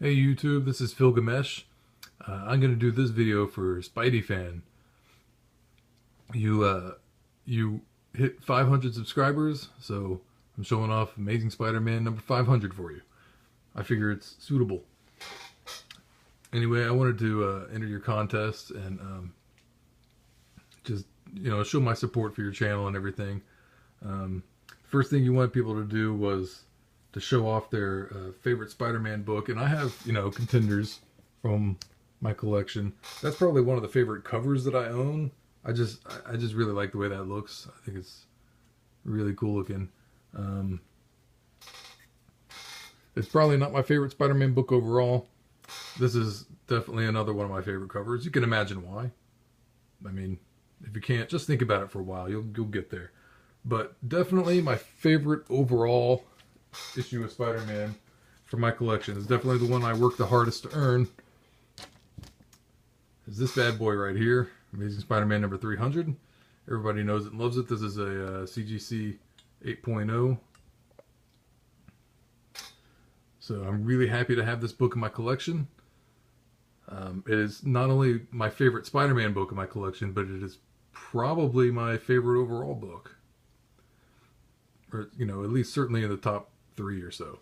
Hey YouTube, this is Phil Gamesh. I'm going to do this video for Spidey fan. You hit 500 subscribers, so I'm showing off Amazing Spider-Man number 500 for you. I figure it's suitable. Anyway, I wanted to enter your contest and just show my support for your channel and everything. First thing you want people to do was to show off their favorite Spider-Man book, and I have contenders from my collection. That's probably one of the favorite covers that I own. I just really like the way that looks. I think it's really cool looking. It's probably not my favorite Spider-Man book overall. This is definitely another one of my favorite covers. You can imagine why. I mean, if you can't, just think about it for a while. You'll get there. But definitely my favorite overall issue of Spider-Man from my collection is definitely the one I worked the hardest to earn. Is this bad boy right here, Amazing Spider-Man number 300. Everybody knows it and loves it. This is a CGC 8.0. So I'm really happy to have this book in my collection. It is not only my favorite Spider-Man book in my collection, but it is probably my favorite overall book. Or, at least certainly in the top 3 or so.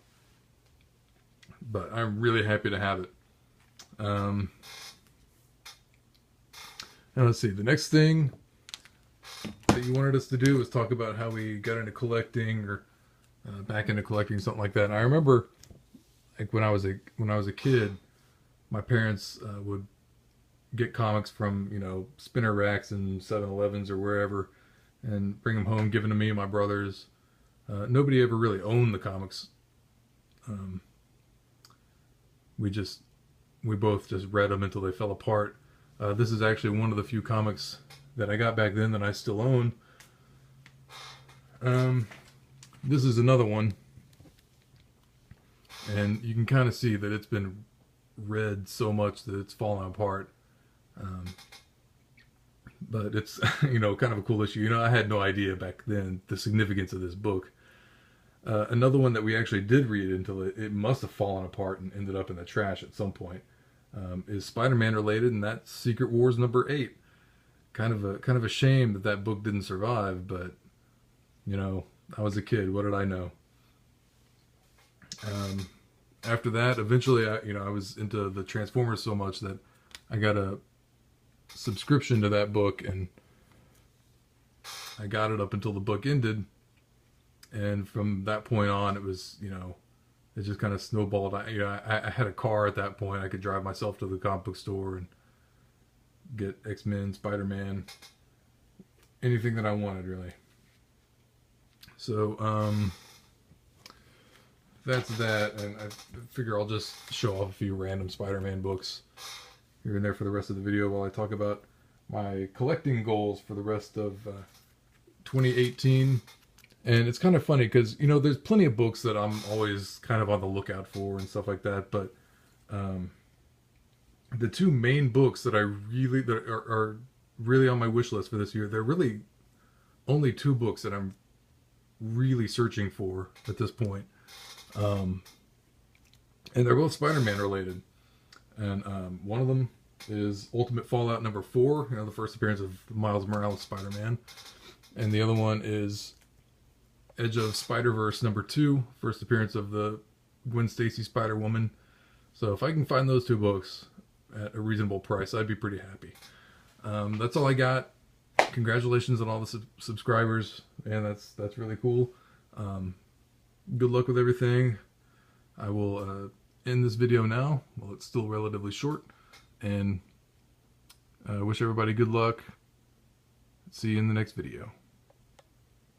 But I'm really happy to have it. Now let's see, the next thing that you wanted us to do was talk about how we got into collecting, or back into collecting, something like that. And I remember, like when I was a kid, my parents would get comics from spinner racks and 7-Elevens or wherever, and bring them home, giving them to me and my brothers. Nobody ever really owned the comics. We both just read them until they fell apart. This is actually one of the few comics that I got back then that I still own. This is another one, and you can kind of see that it's been read so much that it's fallen apart. But it's kind of a cool issue. I had no idea back then the significance of this book. Another one that we actually did read until it must have fallen apart and ended up in the trash at some point, is Spider-Man related, and that's Secret Wars number 8. Kind of a shame that book didn't survive, but I was a kid. What did I know? After that, eventually, I was into the Transformers so much that I got a subscription to that book, and I got it up until the book ended. And from that point on, it was, it just kind of snowballed. I had a car at that point. I could drive myself to the comic book store and get X-Men, Spider-Man, anything that I wanted, really. So, that's that. And I figure I'll just show off a few random Spider-Man books here and there for the rest of the video while I talk about my collecting goals for the rest of 2018. And it's kind of funny because, there's plenty of books that I'm always kind of on the lookout for and stuff like that. But the two main books that are really on my wish list for this year, they're really only 2 books that I'm really searching for at this point. And they're both Spider-Man related. And one of them is Ultimate Fallout number 4, the first appearance of Miles Morales Spider-Man. And the other one is Edge of Spider-Verse number 2, first appearance of the Gwen Stacy Spider-Woman. So if I can find those 2 books at a reasonable price, I'd be pretty happy. That's all I got. Congratulations on all the subscribers, and that's really cool. Good luck with everything. I will end this video now. Well, it's still relatively short, and I wish everybody good luck. See you in the next video.